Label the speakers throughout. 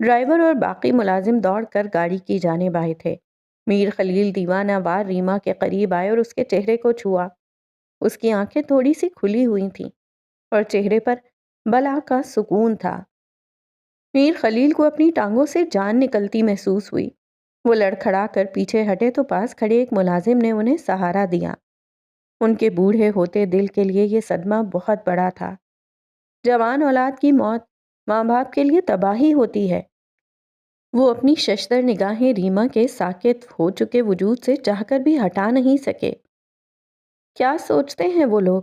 Speaker 1: Driver اور باقی ملازم دوڑ کر گاڑی کی جانب آئے تھے۔ میر خلیل دیوانہ وار ریما کے قریب آئے اور اس کے چہرے کو چھوا۔ اس کی آنکھیں تھوڑی سی کھلی ہوئی تھیں اور چہرے پر بلا کا سکون تھا۔ میر خلیل کو اپنی ٹانگوں سے جان نکلتی محسوس ہوئی۔ وہ لڑکھڑا کر پیچھے ہٹے تو پاس کھڑے ایک ملازم نے انہیں سہارا دیا۔ ان کے بوڑھے ہوتے دل کے لیے یہ صدمہ بہت بڑا تھا۔ جوان اولاد کی موت ماں باپ کے لیے تباہی ہوتی ہے۔ وہ اپنی ششدر نگاہیں ریما کے ساکت ہو چکے وجود سے چاہ کر بھی ہٹا نہیں سکے۔ کیا سوچتے ہیں وہ لوگ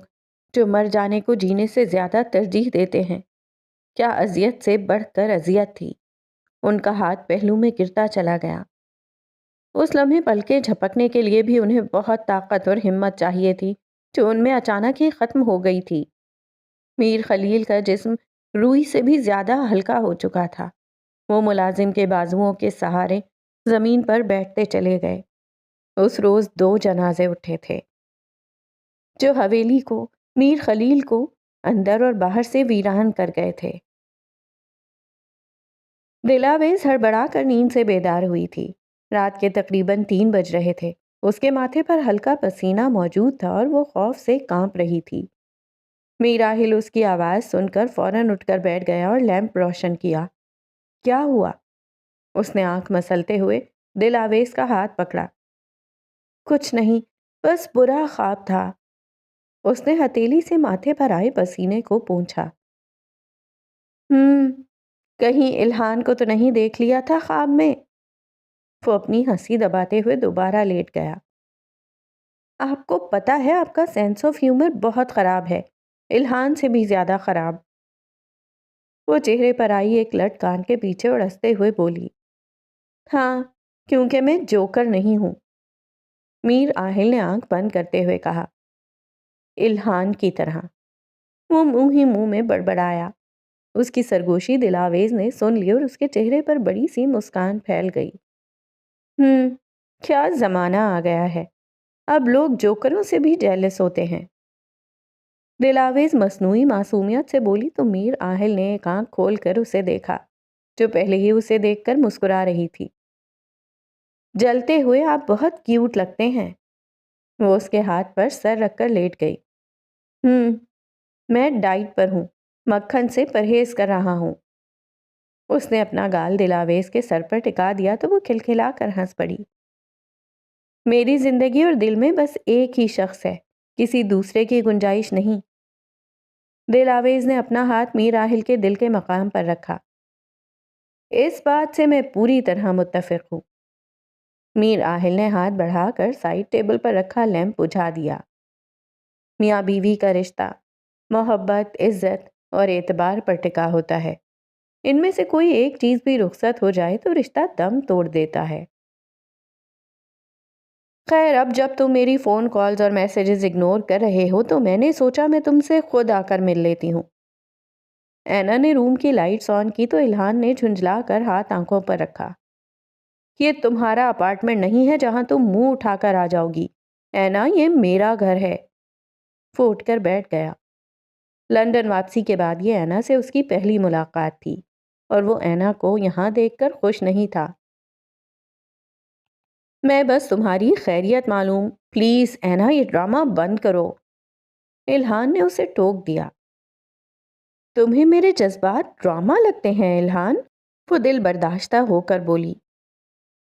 Speaker 1: جو مر جانے کو جینے سے زیادہ ترجیح دیتے ہیں؟ کیا اذیت سے بڑھ کر اذیت تھی؟ ان کا ہاتھ پہلو میں گرتا چلا گیا۔ اس لمحے پلکیں جھپکنے کے لیے بھی انہیں بہت طاقت اور ہمت چاہیے تھی جو ان میں اچانک ہی ختم ہو گئی تھی۔ میر خلیل کا جسم روئی سے بھی زیادہ ہلکا ہو چکا تھا۔ وہ ملازم کے بازوؤں کے سہارے زمین پر بیٹھتے چلے گئے۔ اس روز 2 جنازے اٹھے تھے جو حویلی کو، میر خلیل کو اندر اور باہر سے ویران کر گئے تھے۔ دلاویز ہڑبڑا کر نیند سے بیدار ہوئی تھی۔ رات کے تقریباً 3 بج رہے تھے۔ اس کے ماتھے پر ہلکا پسینہ موجود تھا اور وہ خوف سے کانپ رہی تھی۔ میر راہل اس کی آواز سن کر فوراً اٹھ کر بیٹھ گیا اور لیمپ روشن کیا۔ کیا ہوا؟ اس نے آنکھ مسلتے ہوئے دلاویز کا ہاتھ پکڑا۔ کچھ نہیں، بس برا خواب تھا۔ اس نے ہتھیلی سے ماتھے پر آئے پسینے کو پونچھا۔ کہیں الہان کو تو نہیں دیکھ لیا تھا خواب میں؟ وہ اپنی ہنسی دباتے ہوئے دوبارہ لیٹ گیا۔ آپ کو پتا ہے آپ کا سینس آف ہیومر بہت خراب ہے، الہان سے بھی زیادہ خراب۔ وہ چہرے پر آئی ایک لٹ کان کے پیچھے اڑستے ہوئے بولی۔ ہاں، کیونکہ میں جوکر نہیں ہوں۔ میر آہل نے آنکھ بند کرتے ہوئے کہا۔ الہان کی طرح۔ وہ منہ ہی منہ میں بڑبڑایا۔ اس کی سرگوشی دلاویز نے سن لی اور اس کے چہرے پر بڑی سی مسکان پھیل گئی۔ کیا زمانہ آ گیا ہے، اب لوگ جوکروں سے بھی جیلس ہوتے ہیں۔ دلاویز مصنوعی معصومیت سے بولی تو میر آہل نے ایک آنکھ کھول کر اسے دیکھا جو پہلے ہی اسے دیکھ کر مسکرا رہی تھی۔ جلتے ہوئے آپ بہت کیوٹ لگتے ہیں۔ وہ اس کے ہاتھ پر سر رکھ کر لیٹ گئی۔ میں ڈائٹ پر ہوں، مکھن سے پرہیز کر رہا ہوں۔ اس نے اپنا گال دلاویز کے سر پر ٹکا دیا تو وہ کھلکھلا کر ہنس پڑی۔ میری زندگی اور دل میں بس ایک ہی شخص ہے، کسی دوسرے کی گنجائش نہیں۔ دلاویز نے اپنا ہاتھ میر راہل کے دل کے مقام پر رکھا۔ اس بات سے میں پوری طرح متفق ہوں۔ میر آہل نے ہاتھ بڑھا کر سائیڈ ٹیبل پر رکھا لیمپ بجھا دیا۔ میاں بیوی کا رشتہ محبت، عزت اور اعتبار پر ٹکا ہوتا ہے۔ ان میں سے کوئی ایک چیز بھی رخصت ہو جائے تو رشتہ دم توڑ دیتا ہے۔ خیر، اب جب تم میری فون کالز اور میسیجز اگنور کر رہے ہو تو میں نے سوچا میں تم سے خود آ کر مل لیتی ہوں۔ اینا نے روم کی لائٹس آن کی تو الہان نے جھنجھلا کر ہاتھ آنکھوں پر رکھا۔ یہ تمہارا اپارٹمنٹ نہیں ہے جہاں تم منہ اٹھا کر آ جاؤ گی، اینا، یہ میرا گھر ہے۔ وہ اٹھ کر بیٹھ گیا۔ لندن واپسی کے بعد یہ اینا سے اس کی پہلی ملاقات تھی اور وہ اینا کو یہاں دیکھ کر خوش نہیں تھا۔ میں بس تمہاری خیریت معلوم، پلیز اینا یہ ڈرامہ بند کرو۔ الہان نے اسے ٹوک دیا۔ تمہیں میرے جذبات ڈرامہ لگتے ہیں الہان؟ وہ دل برداشتہ ہو کر بولی۔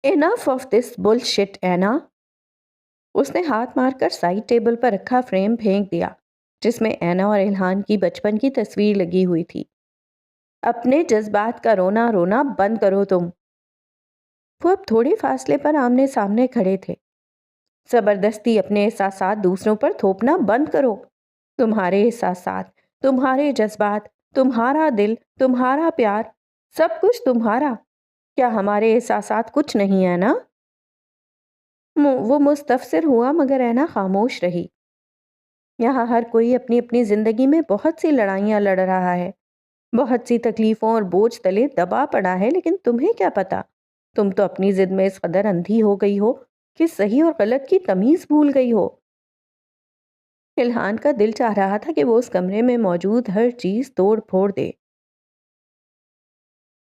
Speaker 1: Enough of this bullshit اینا۔ اس نے ہاتھ مار کر سائیڈ ٹیبل پر رکھا فریم پھینک دیا جس میں اینا اور الہان کی بچپن کی تصویر لگی ہوئی تھی۔ اپنے جذبات کا رونا رونا بند کرو تم۔ وہ اب تھوڑے فاصلے پر آمنے سامنے کھڑے تھے۔ زبردستی اپنے احساسات دوسروں پر تھوپنا بند کرو۔ تمہارے احساسات، تمہارے جذبات، تمہارا دل، تمہارا پیار، سب کچھ تمہارا۔ کیا ہمارے احساسات کچھ نہیں ہے نا؟ وہ مستفسر ہوا مگر اینا خاموش رہی۔ یہاں ہر کوئی اپنی اپنی زندگی میں بہت سی لڑائیاں لڑ رہا ہے، بہت سی تکلیفوں اور بوجھ تلے دبا پڑا ہے، لیکن تمہیں کیا پتا؟ تم تو اپنی ضد میں اس قدر اندھی ہو گئی ہو کہ صحیح اور غلط کی تمیز بھول گئی ہو۔ الہان کا دل چاہ رہا تھا کہ وہ اس کمرے میں موجود ہر چیز توڑ پھوڑ دے،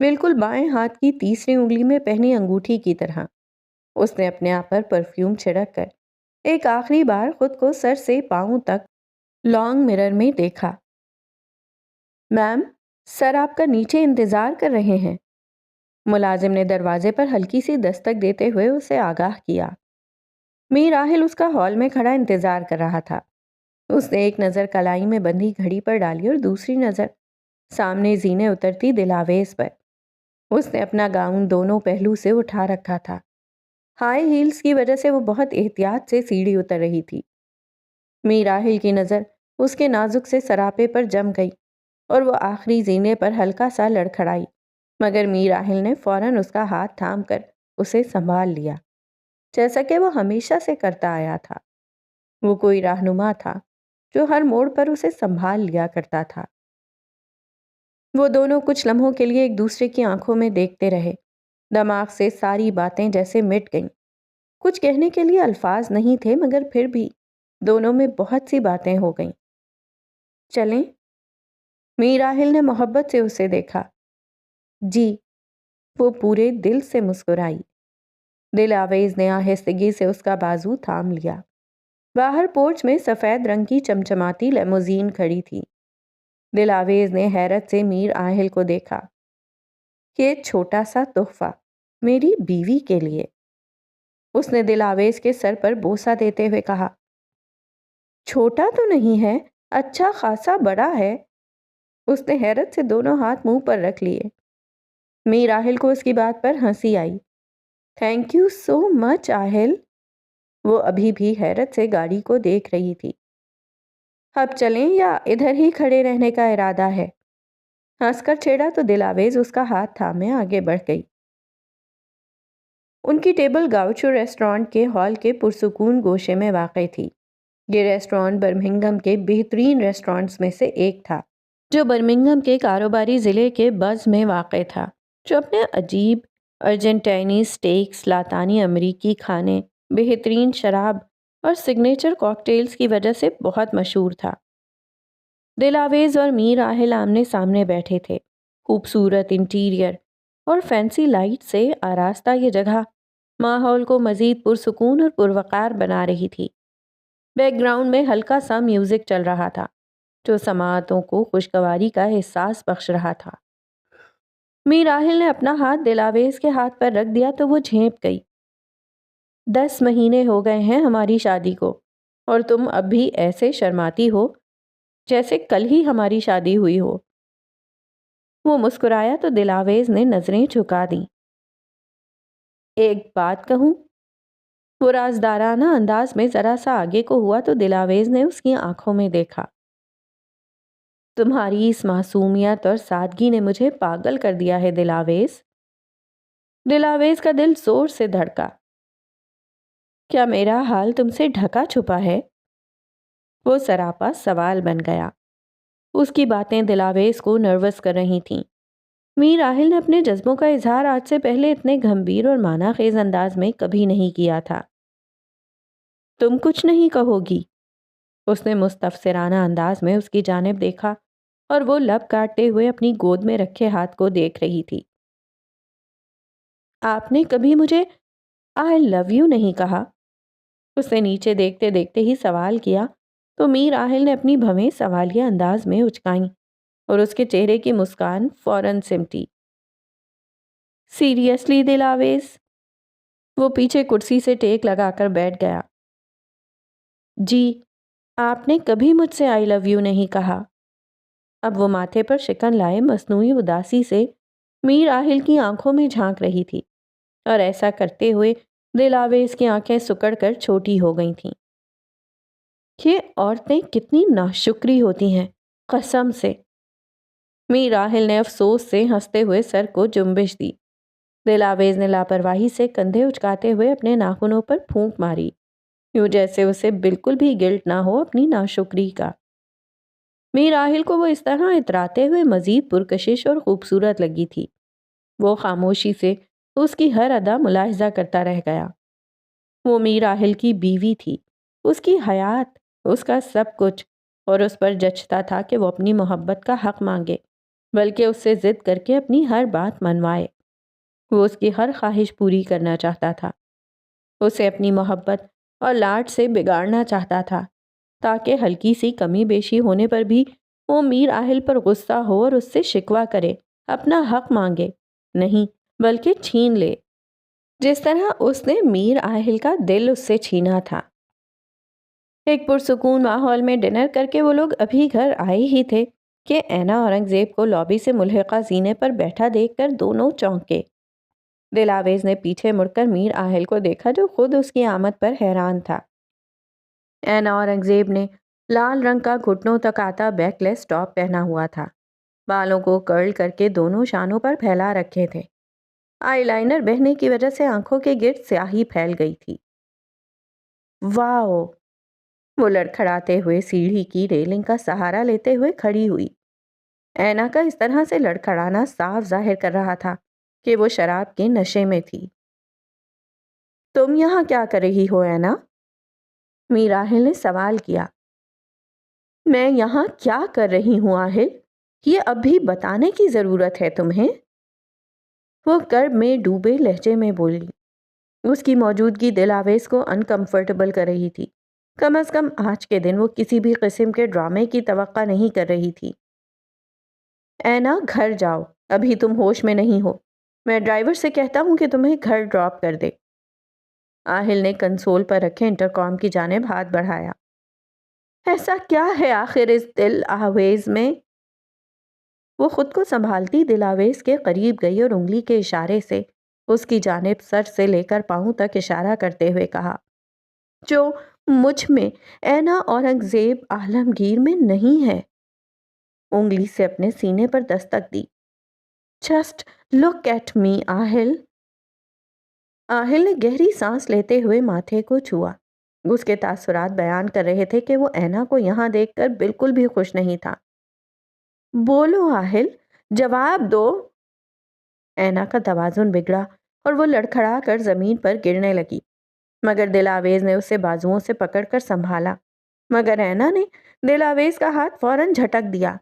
Speaker 1: بالکل بائیں ہاتھ کی تیسری انگلی میں پہنی انگوٹھی کی طرح۔ اس نے اپنے آپ پر پرفیوم چھڑک کر ایک آخری بار خود کو سر سے پاؤں تک لانگ مرر میں دیکھا۔ میم، سر آپ کا نیچے انتظار کر رہے ہیں۔ ملازم نے دروازے پر ہلکی سی دستک دیتے ہوئے اسے آگاہ کیا۔ میر راحل اس کا ہال میں کھڑا انتظار کر رہا تھا۔ اس نے ایک نظر کلائی میں بندھی گھڑی پر ڈالی اور دوسری نظر سامنے زینے اترتی دلاویز پر۔ اس نے اپنا گاؤن دونوں پہلو سے اٹھا رکھا تھا۔ ہائی ہیلز کی وجہ سے وہ بہت احتیاط سے سیڑھی اتر رہی تھی۔ میر راحل کی نظر اس کے نازک سے سراپے پر جم گئی اور وہ آخری زینے پر ہلکا سا لڑکھڑائی، مگر میر راحل نے فوراً اس کا ہاتھ تھام کر اسے سنبھال لیا، جیسا کہ وہ ہمیشہ سے کرتا آیا تھا۔ وہ کوئی رہنما تھا جو ہر موڑ پر اسے سنبھال لیا کرتا تھا۔ وہ دونوں کچھ لمحوں کے لیے ایک دوسرے کی آنکھوں میں دیکھتے رہے۔ دماغ سے ساری باتیں جیسے مٹ گئیں۔ کچھ کہنے کے لیے الفاظ نہیں تھے، مگر پھر بھی دونوں میں بہت سی باتیں ہو گئیں۔ چلیں؟ میر راحل نے محبت سے اسے دیکھا۔ جی، وہ پورے دل سے مسکرائی۔ دلاویز نے آہستگی سے اس کا بازو تھام لیا۔ باہر پورچ میں سفید رنگ کی چمچماتی لیموزین کھڑی تھی۔ دلاویز نے حیرت سے میر راحل کو دیکھا۔ یہ چھوٹا سا تحفہ میری بیوی کے لیے۔ اس نے دلاویز کے سر پر بوسہ دیتے ہوئے کہا، چھوٹا تو نہیں ہے، اچھا خاصا بڑا ہے۔ اس نے حیرت سے دونوں ہاتھ منہ پر رکھ لیے۔ میر راحل کو اس کی بات پر ہنسی آئی۔ تھینک یو سو مچ راحل۔ وہ ابھی بھی حیرت سے گاڑی کو دیکھ رہی تھی۔ اب چلیں یا ادھر ہی کھڑے رہنے کا ارادہ ہے؟ ہنس کر چھیڑا تو دلاویز اس کا ہاتھ تھامے آگے بڑھ گئی۔ ان کی ٹیبل گاؤچو ریسٹورانٹ کے ہال کے پرسکون گوشے میں واقع تھی۔ یہ ریسٹورانٹ برمنگھم کے بہترین ریسٹورانٹس میں سے ایک تھا، جو برمنگھم کے کاروباری ضلع کے بز میں واقع تھا، جو اپنے عجیب ارجنٹائنی سٹیکس، لاطینی امریکی کھانے، بہترین شراب اور سگنیچر کاکٹیلز کی وجہ سے بہت مشہور تھا۔ دلاویز اور میر راحل آمنے سامنے بیٹھے تھے۔ خوبصورت انٹیریئر اور فینسی لائٹ سے آراستہ یہ جگہ ماحول کو مزید پرسکون اور پروقار بنا رہی تھی۔ بیک گراؤنڈ میں ہلکا سا میوزک چل رہا تھا، جو سماعتوں کو خوشگواری کا احساس بخش رہا تھا۔ میر راحل نے اپنا ہاتھ دلاویز کے ہاتھ پر رکھ دیا تو وہ جھینپ گئی۔ 10 مہینے ہو گئے ہیں ہماری شادی کو، اور تم اب بھی ایسے شرماتی ہو جیسے کل ہی ہماری شادی ہوئی ہو۔ وہ مسکرایا تو دلاویز نے نظریں جھکا دیں۔ ایک بات کہوں؟ وہ رازدارانہ انداز میں ذرا سا آگے کو ہوا تو دلاویز نے اس کی آنکھوں میں دیکھا۔ تمہاری اس معصومیت اور سادگی نے مجھے پاگل کر دیا ہے دلاویز۔ دلاویز کا دل زور سے دھڑکا۔ کیا میرا حال تم سے ڈھکا چھپا ہے؟ وہ سراپا سوال بن گیا۔ اس کی باتیں دلاویز کو نروس کر رہی تھیں۔ میر راحل نے اپنے جذبوں کا اظہار آج سے پہلے اتنے گھمبیر اور معنی خیز انداز میں کبھی نہیں کیا تھا۔ تم کچھ نہیں کہو گی؟ اس نے مستفسرانہ انداز میں اس کی جانب دیکھا اور وہ لب کاٹتے ہوئے اپنی گود میں رکھے ہاتھ کو دیکھ رہی تھی۔ آپ نے کبھی مجھے آئی لو یو نہیں کہا؟ اس نے نیچے دیکھتے دیکھتے ہی سوال کیا تو میر راحل نے اپنی بھویں سوالیہ انداز میں اچکائیں اور اس کے چہرے کی مسکان فوراً سمٹی۔ سیریسلی دلاویز؟ وہ پیچھے کرسی سے ٹیک لگا کر بیٹھ گیا۔ جی، آپ نے کبھی مجھ سے آئی لو یو نہیں کہا۔ اب وہ ماتھے پر شکن لائے مصنوعی اداسی سے میر راحل کی آنکھوں میں جھانک رہی تھی، اور ایسا کرتے ہوئے دلاویز کی آنکھیں سکڑ کر چھوٹی ہو گئی تھیں۔ یہ عورتیں کتنی ناشکری ہوتی ہیں، قسم سے۔ میر راحل نے افسوس سے ہنستے ہوئے سر کو جنبش دی۔ دلاویز نے لاپرواہی سے کندھے اچکاتے ہوئے اپنے ناخنوں پر پھونک ماری، یوں جیسے اسے بالکل بھی گلٹ نہ ہو اپنی ناشکری کا۔ میر راحل کو وہ اس طرح اتراتے ہوئے مزید پرکشش اور خوبصورت لگی تھی۔ وہ خاموشی سے اس کی ہر ادا ملاحظہ کرتا رہ گیا۔ وہ میر راحل کی بیوی تھی، اس کی حیات، اس کا سب کچھ، اور اس پر جچتا تھا کہ وہ اپنی محبت کا حق مانگے، بلکہ اس سے ضد کر کے اپنی ہر بات منوائے۔ وہ اس کی ہر خواہش پوری کرنا چاہتا تھا، اسے اپنی محبت اور لاڈ سے بگاڑنا چاہتا تھا، تاکہ ہلکی سی کمی بیشی ہونے پر بھی وہ میر آہل پر غصہ ہو اور اس سے شکوہ کرے، اپنا حق مانگے، نہیں بلکہ چھین لے، جس طرح اس نے میر آہل کا دل اس سے چھینا تھا۔ ایک پرسکون ماحول میں ڈنر کر کے وہ لوگ ابھی گھر آئے ہی تھے کہ اینا اورنگزیب کو لابی سے ملحقہ زینے پر بیٹھا دیکھ کر دونوں چونکے۔ دلاویز نے پیچھے مڑ کر میر آہل کو دیکھا جو خود اس کی آمد پر حیران تھا۔ اینا اورنگزیب نے لال رنگ کا گھٹنوں تک آتا بیک لیس ٹاپ پہنا ہوا تھا، بالوں کو کرل کر کے دونوں شانوں پر پھیلا رکھے تھے۔ آئی لائنر بہنے کی وجہ سے آنکھوں کے گرد سیاہی پھیل گئی تھی۔ واؤ! وہ لڑکھڑاتے ہوئے سیڑھی کی ریلنگ کا سہارا لیتے ہوئے کھڑی ہوئی۔ اینا کا اس طرح سے لڑکھڑانا صاف ظاہر کر رہا تھا کہ وہ شراب کے نشے میں تھی۔ تم یہاں کیا کر رہی ہو اینا؟ میر آہل نے سوال کیا۔ میں یہاں کیا کر رہی ہوں آہل؟ یہ اب بھی بتانے کی ضرورت ہے تمہیں؟ وہ کرب میں ڈوبے لہجے میں بولی۔ اس کی موجودگی دلاویز کو انکمفرٹیبل کر رہی تھی۔ کم از کم آج کے دن وہ کسی بھی قسم کے ڈرامے کی توقع نہیں کر رہی تھی۔ اینا گھر جاؤ، ابھی تم ہوش میں نہیں ہو۔ میں ڈرائیور سے کہتا ہوں کہ تمہیں گھر ڈراپ کر دے۔ آہل نے کنسول پر رکھے انٹرکام کی جانب ہاتھ بڑھایا۔ ایسا کیا ہے آخر اس دل آویز میں؟ وہ خود کو سنبھالتی دلاویز کے قریب گئی اور انگلی کے اشارے سے اس کی جانب سر سے لے کر پاؤں تک اشارہ کرتے ہوئے کہا، جو مجھ میں اینا اورنگزیب عالمگیر میں نہیں ہے۔ انگلی سے اپنے سینے پر دستک دی۔ جسٹ لک ایٹ می آہل۔ آہل نے گہری سانس لیتے ہوئے ماتھے کو چھوا۔ اس کے تاثرات بیان کر رہے تھے کہ وہ اینا کو یہاں دیکھ کر بالکل بھی خوش نہیں تھا۔ بولو آہل، جواب دو۔ اینا کا توازن بگڑا اور وہ لڑکھڑا کر زمین پر گرنے لگی، مگر دلاویز نے اسے بازوؤں سے پکڑ کر سنبھالا، مگر اینا نے دلاویز کا ہاتھ فوراً جھٹک دیا۔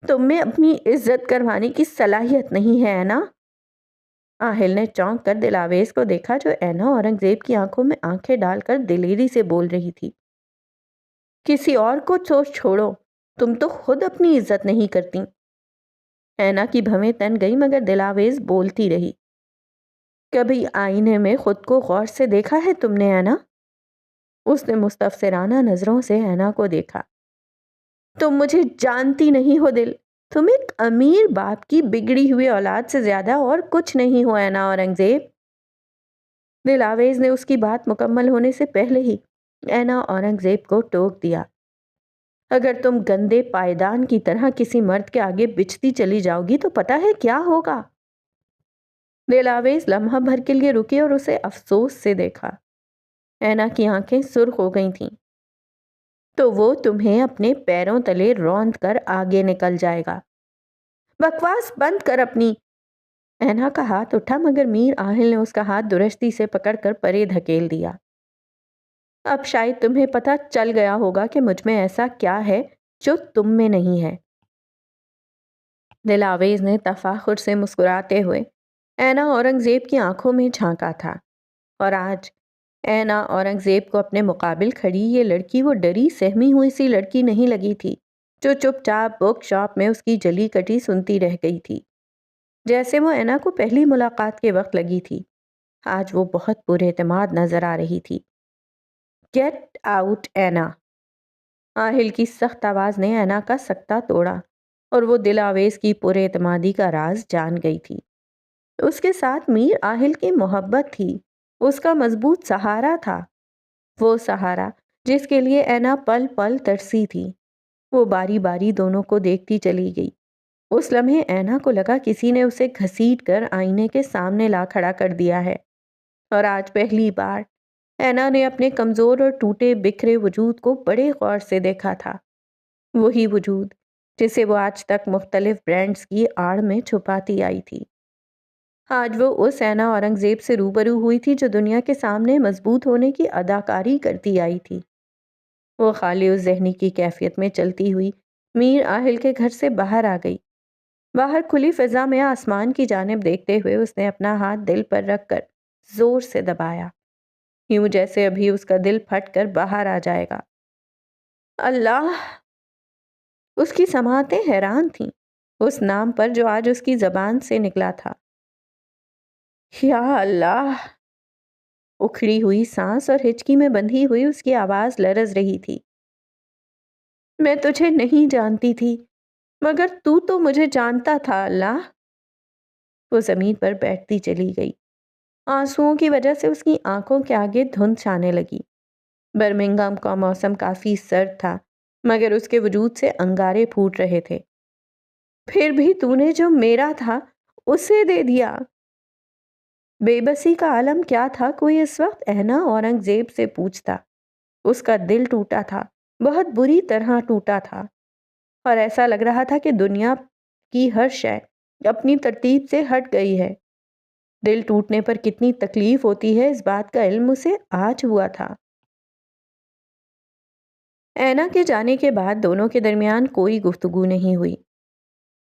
Speaker 1: تم میں اپنی عزت کروانے کی صلاحیت نہیں ہے اینا۔ آہل نے چونک کر دلاویز کو دیکھا جو اینا اورنگزیب کی آنکھوں میں آنکھیں ڈال کر دلیری سے بول رہی تھی۔ کسی اور کو تو چھوڑو، تم تو خود اپنی عزت نہیں کرتی۔ اینا کی بھویں تن گئی مگر دلاویز بولتی رہی۔ کبھی آئینے میں خود کو غور سے دیکھا ہے تم نے اینا؟ اس نے مستفسرانہ نظروں سے اینا کو دیکھا۔ تم مجھے جانتی نہیں ہو دل، تم ایک امیر باپ کی بگڑی ہوئی اولاد سے زیادہ اور کچھ نہیں ہو اینا اورنگزیب۔ دلاویز نے اس کی بات مکمل ہونے سے پہلے ہی اینا اورنگزیب کو ٹوک دیا۔ اگر تم گندے پائیدان کی طرح کسی مرد کے آگے بچھتی چلی جاؤ گی تو پتہ ہے کیا ہوگا؟ دلاویز لمحہ بھر کے لیے رکی اور اسے افسوس سے دیکھا۔ اینا کی آنکھیں سرخ ہو گئی تھیں۔ تو وہ تمہیں اپنے پیروں تلے روند کر آگے نکل جائے گا۔ بکواس بند کر اپنی۔ اینا کا ہاتھ اٹھا مگر میر آہل نے اس کا ہاتھ درستی سے پکڑ کر پرے دھکیل دیا۔ اب شاید تمہیں پتہ چل گیا ہوگا کہ مجھ میں ایسا کیا ہے جو تم میں نہیں ہے۔ دلاویز نے تفاخر سے مسکراتے ہوئے اینا اورنگزیب کی آنکھوں میں جھانکا تھا، اور آج اینا اورنگزیب کو اپنے مقابل کھڑی یہ لڑکی وہ ڈری سہمی ہوئی سی لڑکی نہیں لگی تھی جو چپ چاپ بک شاپ میں اس کی جلی کٹی سنتی رہ گئی تھی، جیسے وہ اینا کو پہلی ملاقات کے وقت لگی تھی۔ آج وہ بہت پر اعتماد نظر آ رہی تھی۔ گیٹ آؤٹ اینا۔ آہل کی سخت آواز نے اینا کا سکتہ توڑا اور وہ دلاویز کی پر اعتمادی کا راز جان گئی تھی۔ اس کے ساتھ میر آہل کی محبت تھی، اس کا مضبوط سہارا تھا، وہ سہارا جس کے لیے اینا پل پل ترسی تھی۔ وہ باری باری دونوں کو دیکھتی چلی گئی۔ اس لمحے اینا کو لگا کسی نے اسے گھسیٹ کر آئینے کے سامنے لا کھڑا کر دیا ہے، اور آج پہلی بار اینا نے اپنے کمزور اور ٹوٹے بکھرے وجود کو بڑے غور سے دیکھا تھا، وہی وجود جسے وہ آج تک مختلف برانڈز کی آڑ میں چھپاتی آئی تھی۔ آج وہ اس اینا اورنگزیب سے روبرو ہوئی تھی جو دنیا کے سامنے مضبوط ہونے کی اداکاری کرتی آئی تھی۔ وہ خالی اس ذہنی کی کیفیت میں چلتی ہوئی میر آہل کے گھر سے باہر آ گئی۔ باہر کھلی فضا میں آسمان کی جانب دیکھتے ہوئے اس نے اپنا ہاتھ دل پر رکھ کر زور سے دبایا، یوں جیسے ابھی اس کا دل پھٹ کر باہر آ جائے گا۔ اللہ! اس کی سماعتیں حیران تھیں اس نام پر جو آج اس کی زبان سے نکلا تھا۔ یا اللہ! اکھڑی ہوئی سانس اور ہچکی میں بندھی ہوئی اس کی آواز لرز رہی تھی۔ میں تجھے نہیں جانتی تھی، مگر تو مجھے جانتا تھا اللہ۔ وہ زمین پر بیٹھتی چلی گئی۔ آنسوؤں کی وجہ سے اس کی آنکھوں کے آگے دھند چھانے لگی۔ برمنگھم کا موسم کافی سرد تھا، مگر اس کے وجود سے انگارے پھوٹ رہے تھے۔ پھر بھی تو نے جو میرا تھا اسے دے دیا۔ بے بسی کا عالم کیا تھا کوئی اس وقت اینا اورنگزیب سے پوچھتا۔ اس کا دل ٹوٹا تھا، بہت بری طرح ٹوٹا تھا، اور ایسا لگ رہا تھا کہ دنیا کی ہر شے اپنی ترتیب سے ہٹ گئی ہے۔ دل ٹوٹنے پر کتنی تکلیف ہوتی ہے اس بات کا علم اسے آج ہوا تھا۔ اینا کے جانے کے بعد دونوں کے درمیان کوئی گفتگو نہیں ہوئی۔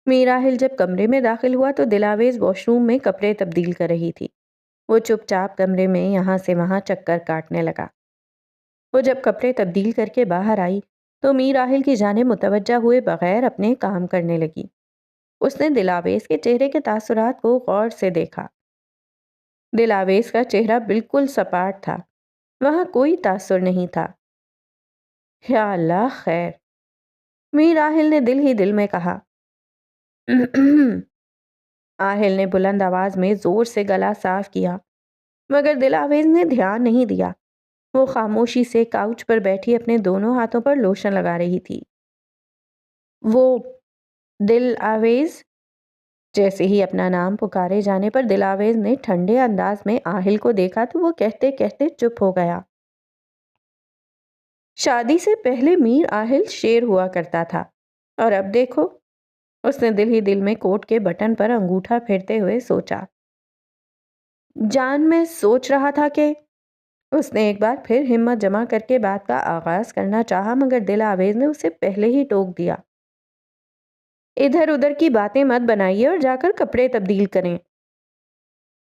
Speaker 1: میر آہل جب کمرے میں داخل ہوا تو دلاویز واش روم میں کپڑے تبدیل کر رہی تھی۔ وہ چپ چاپ کمرے میں یہاں سے وہاں چکر کاٹنے لگا۔ وہ جب کپڑے تبدیل کر کے باہر آئی تو میر آہل کی جانب متوجہ ہوئے بغیر اپنے کام کرنے لگی۔ اس نے دلاویز کے چہرے کے تاثرات کو غور سے دیکھا۔ دلاویز کا چہرہ بالکل سپاٹ تھا، وہاں کوئی تاثر نہیں تھا۔ یا اللہ خیر، میر آہل نے دل ہی دل میں کہا۔ آہل نے بلند آواز میں زور سے گلا صاف کیا، مگر دلاویز نے دھیان نہیں دیا۔ وہ خاموشی سے کاؤچ پر بیٹھی اپنے دونوں ہاتھوں پر لوشن لگا رہی تھی۔ وہ دلاویز، جیسے ہی اپنا نام پکارے جانے پر دلاویز نے ٹھنڈے انداز میں آہل کو دیکھا تو وہ کہتے کہتے چپ ہو گیا۔ شادی سے پہلے میر آہل شیر ہوا کرتا تھا، اور اب دیکھو۔ اس نے دل ہی دل میں کوٹ کے بٹن پر انگوٹھا پھیرتے ہوئے سوچا۔ جان میں سوچ رہا تھا کہ اس نے ایک بار پھر ہمت جمع کر کے بات کا آغاز کرنا چاہا، مگر دلاویز نے اسے پہلے ہی ٹوک دیا۔ ادھر ادھر کی باتیں مت بنائیے اور جا کر کپڑے تبدیل کریں۔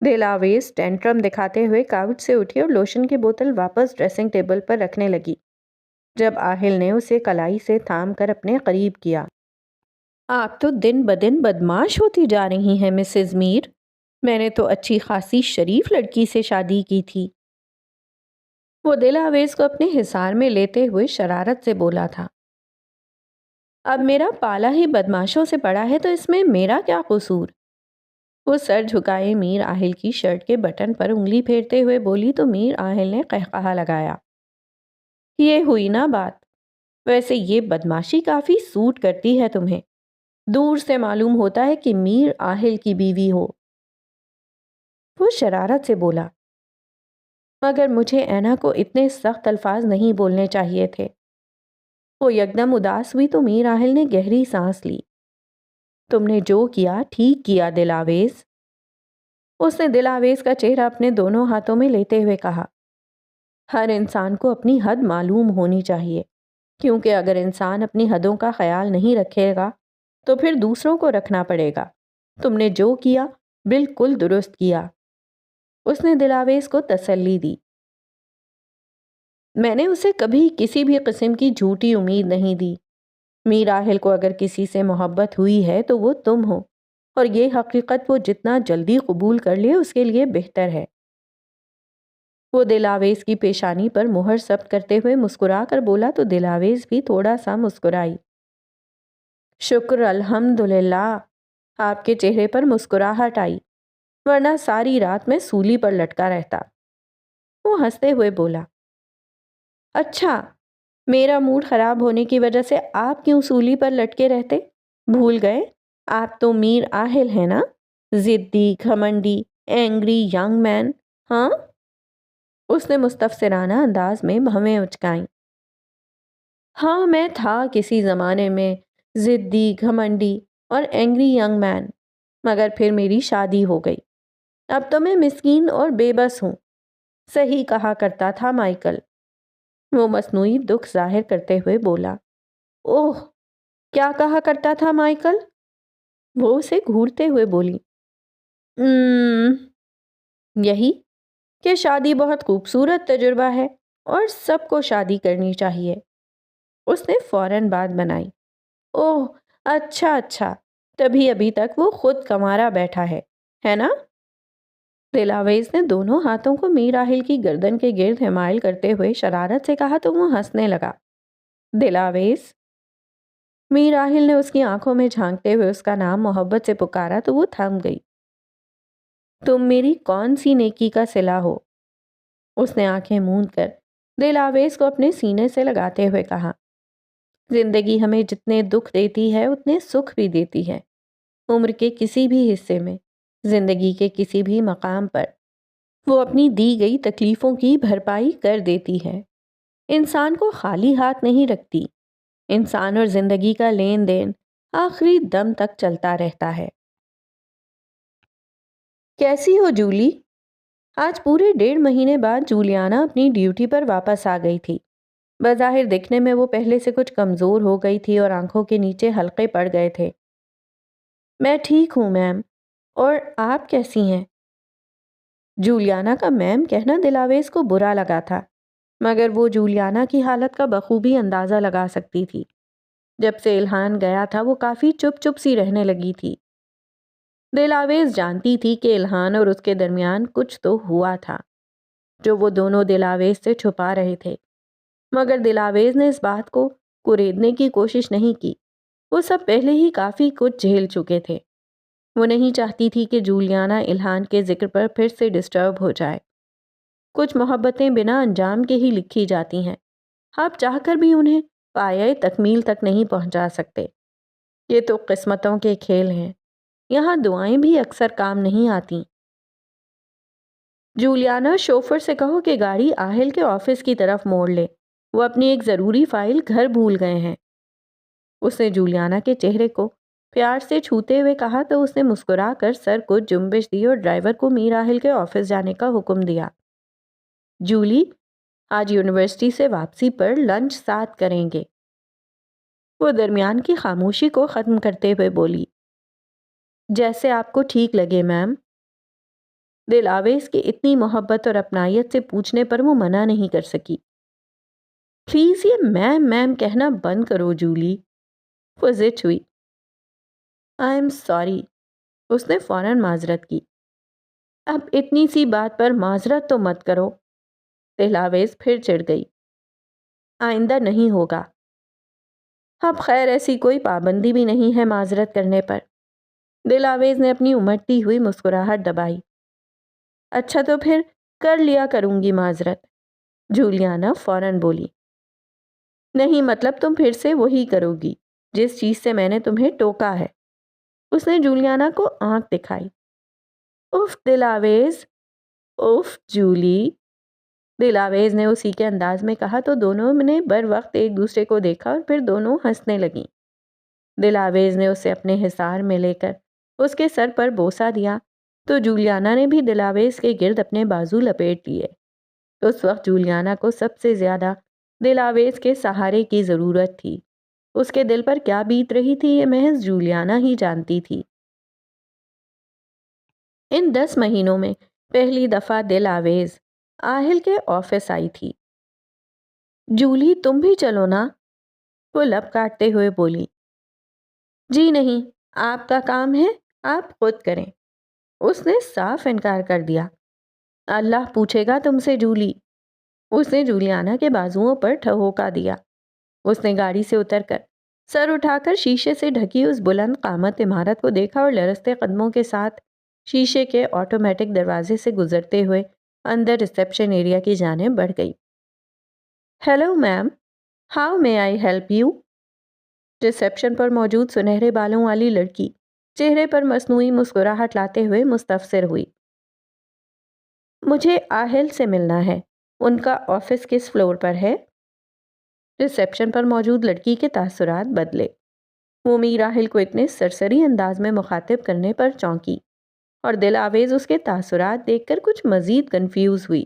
Speaker 1: دلاویز ٹینٹرم دکھاتے ہوئے کاؤچ سے اٹھی اور لوشن کی بوتل واپس ڈریسنگ ٹیبل پر رکھنے لگی، جب آہل نے اسے کلائی سے تھام کر اپنے قریب کیا۔ آپ تو دن بدن بدماش ہوتی جا رہی ہیں مسز میر۔ میں نے تو اچھی خاصی شریف لڑکی سے شادی کی تھی۔ وہ دلاویز کو اپنے حصار میں لیتے ہوئے شرارت سے بولا تھا۔ اب میرا پالا ہی بدماشوں سے پڑا ہے تو اس میں میرا کیا قصور؟ وہ سر جھکائے میر آہل کی شرٹ کے بٹن پر انگلی پھیرتے ہوئے بولی تو میر آہل نے قہقہا لگایا۔ یہ ہوئی نا بات۔ ویسے یہ بدماشی کافی سوٹ کرتی ہے تمہیں۔ دور سے معلوم ہوتا ہے کہ میر آہل کی بیوی ہو۔ وہ شرارت سے بولا، مگر مجھے اینا کو اتنے سخت الفاظ نہیں بولنے چاہیے تھے۔ وہ یکدم اداس ہوئی تو میر آہل نے گہری سانس لی۔ تم نے جو کیا ٹھیک کیا دلاویز۔ اس نے دلاویز کا چہرہ اپنے دونوں ہاتھوں میں لیتے ہوئے کہا، ہر انسان کو اپنی حد معلوم ہونی چاہیے، کیونکہ اگر انسان اپنی حدوں کا خیال نہیں رکھے گا تو پھر دوسروں کو رکھنا پڑے گا۔ تم نے جو کیا بالکل درست کیا۔ اس نے دلاویز کو تسلی دی۔ میں نے اسے کبھی کسی بھی قسم کی جھوٹی امید نہیں دی۔ میر آہل کو اگر کسی سے محبت ہوئی ہے تو وہ تم ہو، اور یہ حقیقت وہ جتنا جلدی قبول کر لے اس کے لیے بہتر ہے۔ وہ دلاویز کی پیشانی پر مہر ثبت کرتے ہوئے مسکرا کر بولا تو دلاویز بھی تھوڑا سا مسکرائی۔ شکر الحمدللہ، آپ کے چہرے پر مسکراہٹ آئی، ورنہ ساری رات میں سولی پر لٹکا رہتا۔ وہ ہنستے ہوئے بولا، اچھا، میرا موڈ خراب ہونے کی وجہ سے آپ کیوں سولی پر لٹکے رہتے؟ بھول گئے آپ تو میر آہل ہیں نا، ضدی، گھمنڈی، اینگری ینگ مین۔ ہاں؟ اس نے مستفسرانہ انداز میں بھویں اچکائیں۔ ہاں، میں تھا کسی زمانے میں ضدی، گھمنڈی اور اینگری ینگ مین، مگر پھر میری شادی ہو گئی۔ اب تو میں مسکین اور بے بس ہوں۔ صحیح کہا کرتا تھا مائیکل۔ وہ مصنوعی دکھ ظاہر کرتے ہوئے بولا، اوہ! کیا کہا کرتا تھا مائیکل؟ وہ اسے گھورتے ہوئے بولی۔ یہی کہ شادی بہت خوبصورت تجربہ ہے اور سب کو شادی کرنی چاہیے۔ اس نے فوراً بات بنائی۔ اوہ اچھا اچھا، تبھی ابھی تک وہ خود کمارا بیٹھا ہے نا؟ دلاویز نے دونوں ہاتھوں کو میر راہل کی گردن کے گرد حمائل کرتے ہوئے شرارت سے کہا تو وہ ہنسنے لگا۔ دلاویز، میر راہل نے اس کی آنکھوں میں جھانکتے ہوئے اس کا نام محبت سے پکارا تو وہ تھم گئی۔ تم میری کون سی نیکی کا صلہ ہو؟ اس نے آنکھیں موند کر دلاویز کو اپنے سینے سے لگاتے ہوئے کہا۔ زندگی ہمیں جتنے دکھ دیتی ہے اتنے سکھ بھی دیتی ہے۔ عمر کے کسی بھی حصے میں، زندگی کے کسی بھی مقام پر وہ اپنی دی گئی تکلیفوں کی بھرپائی کر دیتی ہے۔ انسان کو خالی ہاتھ نہیں رکھتی۔ انسان اور زندگی کا لین دین آخری دم تک چلتا رہتا ہے۔ کیسی ہو جولی؟ آج پورے 1.5 مہینے بعد جولیانا اپنی ڈیوٹی پر واپس آ گئی تھی۔ بظاہر دکھنے میں وہ پہلے سے کچھ کمزور ہو گئی تھی اور آنکھوں کے نیچے حلقے پڑ گئے تھے۔ میں ٹھیک ہوں میم، اور آپ کیسی ہیں؟ جولیانا کا میم کہنا دلاویز کو برا لگا تھا، مگر وہ جولیانا کی حالت کا بخوبی اندازہ لگا سکتی تھی۔ جب سے الہان گیا تھا وہ کافی چپ چپ سی رہنے لگی تھی۔ دلاویز جانتی تھی کہ الہان اور اس کے درمیان کچھ تو ہوا تھا جو وہ دونوں دلاویز سے چھپا رہے تھے، مگر دلاویز نے اس بات کو کریدنے کی کوشش نہیں کی۔ وہ سب پہلے ہی کافی کچھ جھیل چکے تھے۔ وہ نہیں چاہتی تھی کہ جولیانا الہان کے ذکر پر پھر سے ڈسٹرب ہو جائے۔ کچھ محبتیں بنا انجام کے ہی لکھی جاتی ہیں، آپ چاہ کر بھی انہیں پایۂ تکمیل تک نہیں پہنچا سکتے۔ یہ تو قسمتوں کے کھیل ہیں، یہاں دعائیں بھی اکثر کام نہیں آتی۔ جولیانا، شوفر سے کہو کہ گاڑی آہل کے آفس کی طرف موڑ لے، وہ اپنی ایک ضروری فائل گھر بھول گئے ہیں۔ اس نے جولیانا کے چہرے کو پیار سے چھوتے ہوئے کہا تو اس نے مسکرا کر سر کو جنبش دی اور ڈرائیور کو میر راہل کے آفس جانے کا حکم دیا۔ جولی، آج یونیورسٹی سے واپسی پر لنچ ساتھ کریں گے۔ وہ درمیان کی خاموشی کو ختم کرتے ہوئے بولی۔ جیسے آپ کو ٹھیک لگے میم۔ دلاویز کی اتنی محبت اور اپنائیت سے پوچھنے پر وہ منع نہیں کر سکی۔ پلیز یہ میم میم کہنا بند کرو جولی، وہ زچ ہوئی۔ آئی ایم سوری، اس نے فوراً معذرت کی۔ اب اتنی سی بات پر معذرت تو مت کرو، دلاویز پھر چڑھ گئی۔ آئندہ نہیں ہوگا۔ اب خیر ایسی کوئی پابندی بھی نہیں ہے معذرت کرنے پر۔ دلاویز نے اپنی امٹتی ہوئی مسکراہٹ دبائی۔ اچھا تو پھر کر لیا کروں گی معذرت، جولیانا فوراً بولی۔ نہیں مطلب تم پھر سے وہی کرو گی جس چیز سے میں نے تمہیں ٹوکا ہے۔ اس نے جولیانا کو آنکھ دکھائی۔ اف دلاویز، اف جولی، دلاویز نے اسی کے انداز میں کہا تو دونوں نے بر وقت ایک دوسرے کو دیکھا اور پھر دونوں ہنسنے لگیں۔ دلاویز نے اسے اپنے حصار میں لے کر اس کے سر پر بوسہ دیا تو جولیانا نے بھی دلاویز کے گرد اپنے بازو لپیٹ لیے۔ اس وقت جولیانا کو سب سے زیادہ دلاویز کے سہارے کی ضرورت تھی۔ اس کے دل پر کیا بیت رہی تھی یہ محض جولیانا ہی جانتی تھی۔ ان 10 مہینوں میں پہلی دفعہ دلاویز آہل کے آفس آئی تھی۔ جولی تم بھی چلو نا، وہ لب کاٹتے ہوئے بولی۔ جی نہیں، آپ کا کام ہے، آپ خود کریں۔ اس نے صاف انکار کر دیا۔ اللہ پوچھے گا تم سے جولی۔ اس نے جولیانا کے بازوؤں پر ٹھہوکا دیا۔ اس نے گاڑی سے اتر کر سر اٹھا کر شیشے سے ڈھکی اس بلند قامت عمارت کو دیکھا اور لرزتے قدموں کے ساتھ شیشے کے آٹومیٹک دروازے سے گزرتے ہوئے اندر ریسیپشن ایریا کی جانب بڑھ گئی۔ Hello ma'am, how may I help you? Reception پر موجود سنہرے بالوں والی لڑکی چہرے پر مصنوعی مسکراہٹ لاتے ہوئے مستفسر ہوئی۔ مجھے آہل سے ملنا ہے، ان کا آفس کس فلور پر ہے؟ ریسیپشن پر موجود لڑکی کے تاثرات بدلے۔ وہ میر راہل کو اتنے سرسری انداز میں مخاطب کرنے پر چونکی اور دلاویز اس کے تاثرات دیکھ کر کچھ مزید کنفیوز ہوئی۔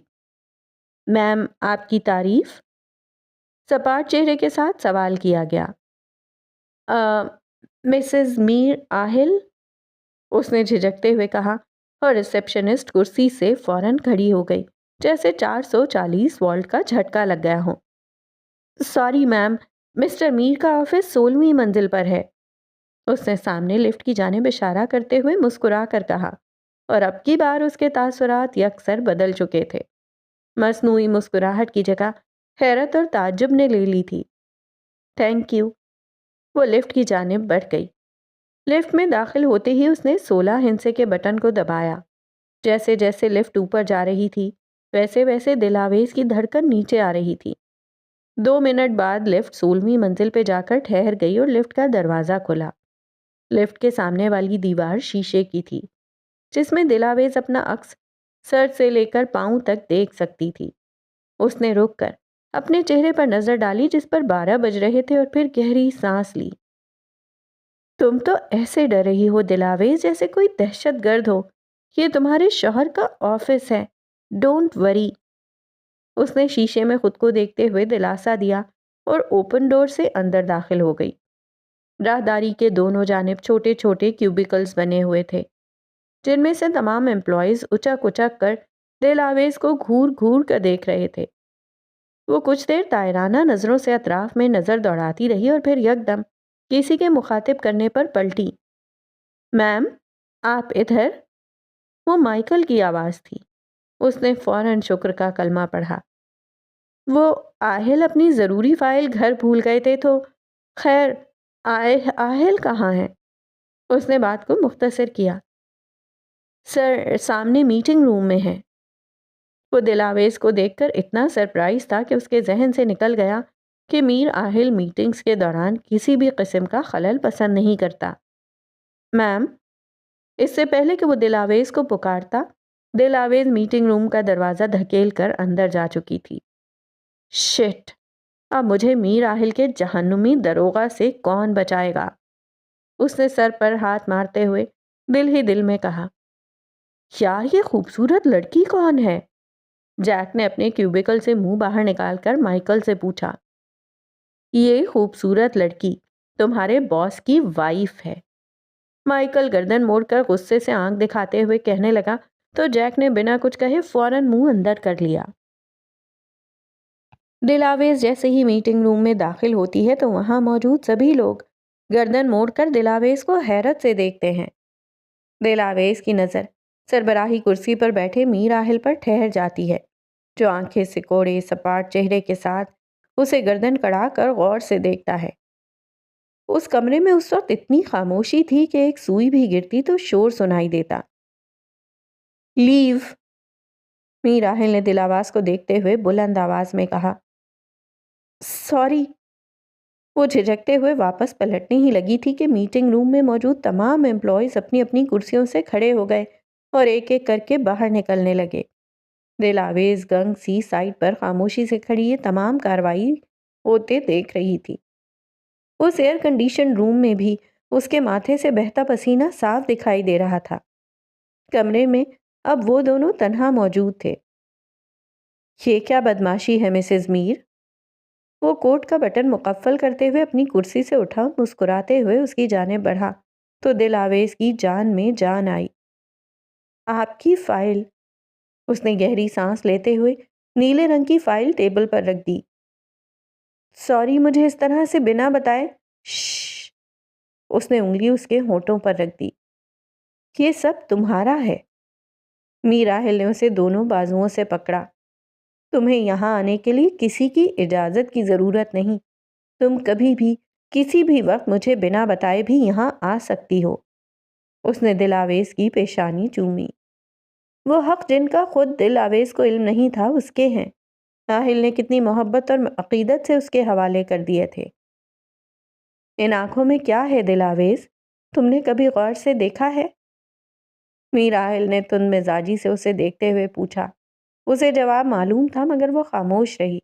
Speaker 1: میم، آپ کی تعریف؟ سپاٹ چہرے کے ساتھ سوال کیا گیا۔ مسز میر آہل، اس نے جھجکتے ہوئے کہا، اور ریسیپشنسٹ کرسی سے فوراً کھڑی ہو گئی جیسے 440 وولٹ کا جھٹکا لگ گیا ہو۔ سوری میم، مسٹر میر کا آفس 16ویں منزل پر ہے، اس نے سامنے لفٹ کی جانب اشارہ کرتے ہوئے مسکرا کر کہا، اور اب کی بار اس کے تاثرات یکسر بدل چکے تھے۔ مصنوعی مسکراہٹ کی جگہ حیرت اور تعجب نے لے لی تھی۔ تھینک یو، وہ لفٹ کی جانب بڑھ گئی۔ لفٹ میں داخل ہوتے ہی اس نے 16 ہندسے کے بٹن کو دبایا۔ جیسے جیسے لفٹ اوپر جا رہی تھی ویسے ویسے دلاویز کی دھڑکن نیچے آ رہی تھی۔ 2 منٹ بعد لفٹ 16ویں منزل پہ جا کر ٹھہر گئی اور لفٹ کا دروازہ کھلا۔ لفٹ کے سامنے والی دیوار شیشے کی تھی جس میں دلاویز اپنا عکس سر سے لے کر پاؤں تک دیکھ سکتی تھی۔ اس نے رک کر اپنے چہرے پر نظر ڈالی جس پر 12 بج رہے تھے اور پھر گہری سانس لی۔ تم تو ایسے ڈر رہی ہو دلاویز جیسے کوئی دہشت گرد ہو۔ یہ تمہارے شوہر کا آفس ہے، ڈونٹ وری۔ اس نے شیشے میں خود کو دیکھتے ہوئے دلاسا دیا اور اوپن ڈور سے اندر داخل ہو گئی۔ راہداری کے دونوں جانب چھوٹے چھوٹے کیوبیکلز بنے ہوئے تھے جن میں سے تمام امپلائیز اچک اچک کر دلاویز کو گھور گھور کر دیکھ رہے تھے۔ وہ کچھ دیر طائرانہ نظروں سے اطراف میں نظر دوڑاتی رہی اور پھر یکدم کسی کے مخاطب کرنے پر پلٹی۔ میم، آپ ادھر؟ وہ مائیکل کی آواز تھی۔ اس نے فوراً شکر کا کلمہ پڑھا۔ وہ آہل اپنی ضروری فائل گھر بھول گئے تھے تو خیر آہل کہاں ہیں؟ اس نے بات کو مختصر کیا۔ سر سامنے میٹنگ روم میں ہیں۔ وہ دلاویز کو دیکھ کر اتنا سرپرائز تھا کہ اس کے ذہن سے نکل گیا کہ میر آہل میٹنگز کے دوران کسی بھی قسم کا خلل پسند نہیں کرتا۔ میم، اس سے پہلے کہ وہ دلاویز کو پکارتا، دلاویز میٹنگ روم کا دروازہ دھکیل کر اندر جا چکی تھی۔ شٹ، اب مجھے میر آہل کے جہنمی دروغہ سے کون بچائے گا؟ اس نے سر پر ہاتھ مارتے ہوئے دل ہی دل میں کہا۔ یار، یہ خوبصورت لڑکی کون ہے؟ جیک نے اپنے کیوبیکل سے منہ باہر نکال کر مائیکل سے پوچھا۔ یہ خوبصورت لڑکی تمہارے باس کی وائف ہے، مائیکل گردن موڑ کر غصے سے آنکھ دکھاتے ہوئے کہنے لگا تو جیک نے بنا کچھ کہے فوراً منہ اندر کر لیا۔ دلاویز جیسے ہی میٹنگ روم میں داخل ہوتی ہے تو وہاں موجود سبھی لوگ گردن موڑ کر دلاویز کو حیرت سے دیکھتے ہیں۔ دلاویز کی نظر سربراہی کرسی پر بیٹھے میر آہل پر ٹھہر جاتی ہے جو آنکھیں سکوڑے سپاٹ چہرے کے ساتھ اسے گردن کڑا کر غور سے دیکھتا ہے۔ اس کمرے میں اس وقت اتنی خاموشی تھی کہ ایک سوئی بھی گرتی تو شور سنائی دیتا۔ لیو، میر آہل نے دلاواز کو دیکھتے ہوئے بلند آواز میں کہا۔ سوری، وہ جھجکتے ہوئے واپس پلٹنے ہی لگی تھی کہ میٹنگ روم میں موجود تمام امپلائیز اپنی اپنی کرسیوں سے کھڑے ہو گئے اور ایک ایک کر کے باہر نکلنے لگے۔ دلاویز گنگ سی سائٹ پر خاموشی سے کھڑی یہ تمام کارروائی ہوتے دیکھ رہی تھی۔ اس ایئر کنڈیشن روم میں بھی اس کے ماتھے سے بہتا پسینہ صاف دکھائی دے رہا تھا۔ کمرے میں اب وہ دونوں تنہا موجود تھے۔ یہ کیا بدماشی ہے مسز میر؟ وہ کوٹ کا بٹن مقفل کرتے ہوئے اپنی کرسی سے اٹھا، مسکراتے ہوئے اس کی جانب بڑھا تو دلاویز کی جان میں جان آئی۔ آپ کی فائل، اس نے گہری سانس لیتے ہوئے نیلے رنگ کی فائل ٹیبل پر رکھ دی۔ سوری، مجھے اس طرح سے بنا بتائے۔ شش، اس نے انگلی اس کے ہونٹوں پر رکھ دی۔ یہ سب تمہارا ہے۔ میر آہل نے اسے دونوں بازوؤں سے پکڑا۔ تمہیں یہاں آنے کے لیے کسی کی اجازت کی ضرورت نہیں۔ تم کبھی بھی کسی بھی وقت مجھے بنا بتائے بھی یہاں آ سکتی ہو۔ اس نے دلاویز کی پیشانی چومی۔ وہ حق جن کا خود دلاویز کو علم نہیں تھا اس کے ہیں۔ آہل نے کتنی محبت اور عقیدت سے اس کے حوالے کر دیے تھے۔ ان آنکھوں میں کیا ہے دلاویز؟ تم نے کبھی غور سے دیکھا ہے؟ میر آہل نے تند مزاجی سے اسے دیکھتے ہوئے پوچھا۔ اسے جواب معلوم تھا مگر وہ خاموش رہی۔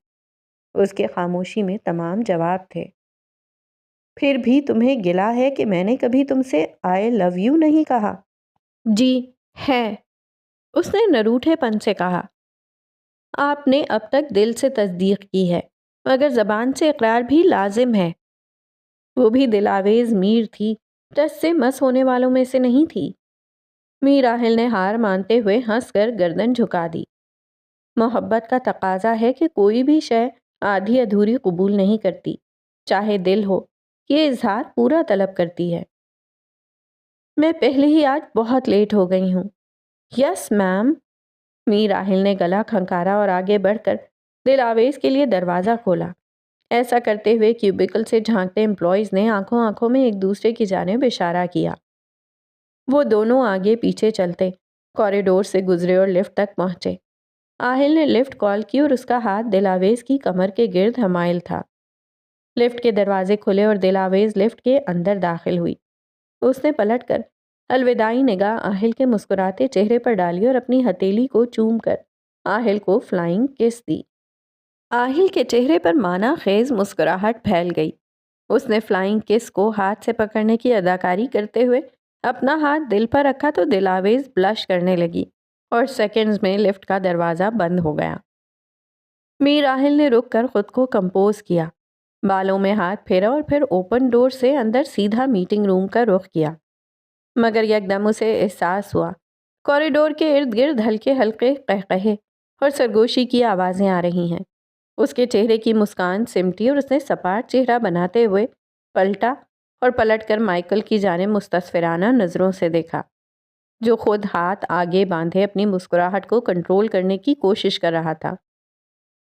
Speaker 1: اس کے خاموشی میں تمام جواب تھے۔ پھر بھی تمہیں گلا ہے کہ میں نے کبھی تم سے آئی لو یو نہیں کہا؟ جی ہے، اس نے نروٹھے پن سے کہا۔ آپ نے اب تک دل سے تصدیق کی ہے مگر زبان سے اقرار بھی لازم ہے۔ وہ بھی دلاویز میر تھی، ٹچ سے مس ہونے والوں میں سے نہیں تھی۔ میر راحل نے ہار مانتے ہوئے ہنس کر گردن جھکا دی۔ محبت کا تقاضا ہے کہ کوئی بھی شے آدھی ادھوری قبول نہیں کرتی، چاہے دل ہو، یہ اظہار پورا طلب کرتی ہے۔ میں پہلے ہی آج بہت لیٹ ہو گئی ہوں۔ یس میم۔ میر راحل نے گلا کھنکارا اور آگے بڑھ کر دلاویز کے لیے دروازہ کھولا۔ ایسا کرتے ہوئے کیوبیکل سے جھانکتے امپلائیز نے آنکھوں آنکھوں میں ایک دوسرے کی جانب اشارہ کیا۔ وہ دونوں آگے پیچھے چلتے کوریڈور سے گزرے اور لفٹ تک پہنچے۔ آہل نے لفٹ کال کی اور اس کا ہاتھ دلاویز کی کمر کے گرد حمائل تھا۔ لفٹ کے دروازے کھلے اور دلاویز لفٹ کے اندر داخل ہوئی۔ اس نے پلٹ کر الوداعی نگاہ آہل کے مسکراتے چہرے پر ڈالی اور اپنی ہتھیلی کو چوم کر آہل کو فلائنگ کس دی۔ آہل کے چہرے پر معنی خیز مسکراہٹ پھیل گئی۔ اس نے فلائنگ کس کو ہاتھ سے پکڑنے کی اداکاری کرتے ہوئے اپنا ہاتھ دل پر رکھا تو دلاویز بلش کرنے لگی اور سیکنڈز میں لفٹ کا دروازہ بند ہو گیا۔ میر راحل نے رک کر خود کو کمپوز کیا، بالوں میں ہاتھ پھیرا اور پھر اوپن ڈور سے اندر سیدھا میٹنگ روم کا رخ کیا۔ مگر یکدم اسے احساس ہوا کوریڈور کے ارد گرد ہلکے ہلکے قہقہے اور سرگوشی کی آوازیں آ رہی ہیں۔ اس کے چہرے کی مسکان سمٹی اور اس نے سپاٹ چہرہ بناتے ہوئے پلٹا اور پلٹ کر مائیکل کی جانب مستصفرانہ نظروں سے دیکھا، جو خود ہاتھ آگے باندھے اپنی مسکراہٹ کو کنٹرول کرنے کی کوشش کر رہا تھا۔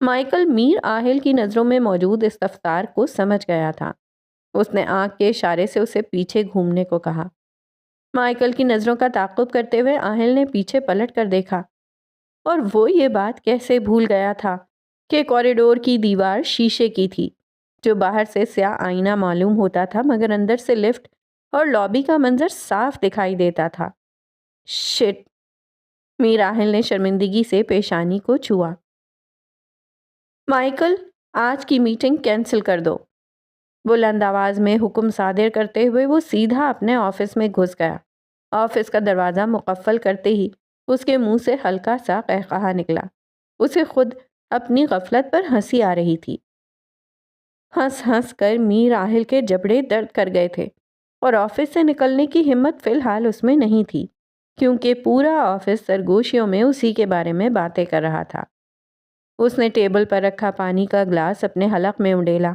Speaker 1: مائیکل میر آہل کی نظروں میں موجود استفسار کو سمجھ گیا تھا۔ اس نے آنکھ کے اشارے سے اسے پیچھے گھومنے کو کہا۔ مائیکل کی نظروں کا تعاقب کرتے ہوئے آہل نے پیچھے پلٹ کر دیکھا اور وہ یہ بات کیسے بھول گیا تھا کہ کوریڈور کی دیوار شیشے کی تھی، جو باہر سے سیاہ آئینہ معلوم ہوتا تھا مگر اندر سے لفٹ اور لابی کا منظر صاف دکھائی دیتا تھا۔ شٹ! میر راحل نے شرمندگی سے پیشانی کو چھوا۔ مائیکل، آج کی میٹنگ کینسل کر دو۔ بلند آواز میں حکم صادر کرتے ہوئے وہ سیدھا اپنے آفس میں گھس گیا۔ آفس کا دروازہ مقفل کرتے ہی اس کے منہ سے ہلکا سا قہقہا نکلا۔ اسے خود اپنی غفلت پر ہنسی آ رہی تھی۔ ہنس ہنس کر میر راحل کے جبڑے درد کر گئے تھے اور آفس سے نکلنے کی ہمت فی الحال اس میں نہیں تھی، کیونکہ پورا آفس سرگوشیوں میں اسی کے بارے میں باتیں کر رہا تھا۔ اس نے ٹیبل پر رکھا پانی کا گلاس اپنے حلق میں اڈیلا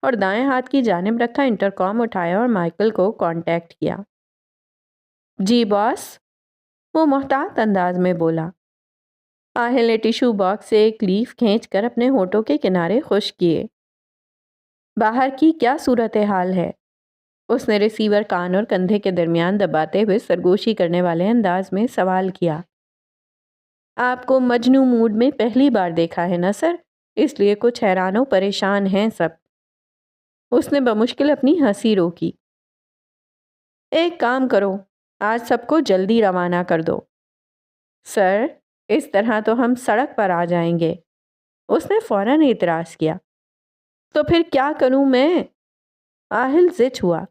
Speaker 1: اور دائیں ہاتھ کی جانب رکھا انٹرکام اٹھایا اور مائیکل کو کانٹیکٹ کیا۔ جی باس، وہ محتاط انداز میں بولا۔ آہل نے ٹیشو باکس سے ایک لیف کھینچ کر اپنے ہونٹوں کے کنارے خشک کیے۔ باہر کی کیا صورتحال ہے؟ اس نے ریسیور کان اور کندھے کے درمیان دباتے ہوئے سرگوشی کرنے والے انداز میں سوال کیا۔ آپ کو مجنوں موڈ میں پہلی بار دیکھا ہے نا سر، اس لیے کچھ حیران و پریشان ہیں سب۔ اس نے بمشکل اپنی ہنسی روکی۔ ایک کام کرو، آج سب کو جلدی روانہ کر دو۔ سر، اس طرح تو ہم سڑک پر آ جائیں گے۔ اس نے فوراً اعتراض کیا۔ تو پھر کیا کروں میں؟ آہل زچ ہوا۔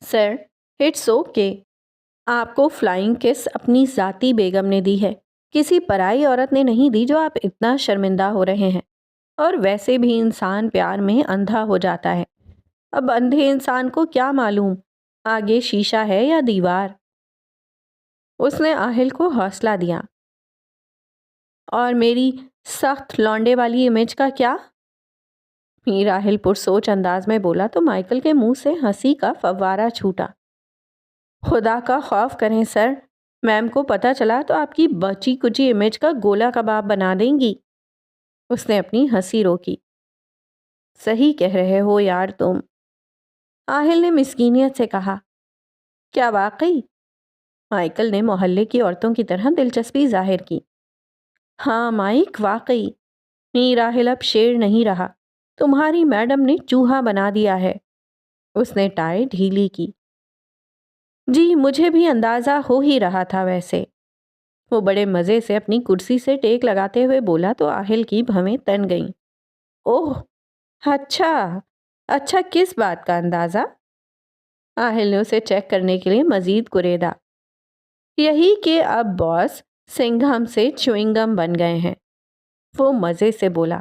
Speaker 1: سر، اٹس اوکے۔ آپ کو فلائنگ کس اپنی ذاتی بیگم نے دی ہے، کسی پرائی عورت نے نہیں دی جو آپ اتنا شرمندہ ہو رہے ہیں۔ اور ویسے بھی انسان پیار میں اندھا ہو جاتا ہے۔ اب اندھے انسان کو کیا معلوم آگے شیشہ ہے یا دیوار؟ اس نے آہل کو حوصلہ دیا۔ اور میری سخت لونڈے والی امیج کا کیا؟ میر راحل پرسوچ انداز میں بولا تو مائیکل کے منہ سے ہنسی کا فوارہ چھوٹا۔ خدا کا خوف کریں سر، میم کو پتہ چلا تو آپ کی بچی کچی امیج کا گولا کباب بنا دیں گی۔ اس نے اپنی ہنسی روکی۔ صحیح کہہ رہے ہو یار تم، آہل نے مسکینیت سے کہا۔ کیا واقعی؟ مائیکل نے محلے کی عورتوں کی طرح دلچسپی ظاہر کی۔ ہاں مائک، واقعی۔ میر راحل اب شیر نہیں رہا، تمہاری میڈم نے چوہا بنا دیا ہے۔ اس نے ٹائی ڈھیلی کی۔ جی مجھے بھی اندازہ ہو ہی رہا تھا ویسے۔ وہ بڑے مزے سے اپنی کرسی سے ٹیک لگاتے ہوئے بولا تو آہل کی بھویں تن گئیں۔ اوہ، اچھا کس بات کا اندازہ؟ آہل نے اسے چیک کرنے کے لیے مزید کریدا۔ یہی کہ اب باس سنگھم سے چوئنگم بن گئے ہیں۔ وہ مزے سے بولا۔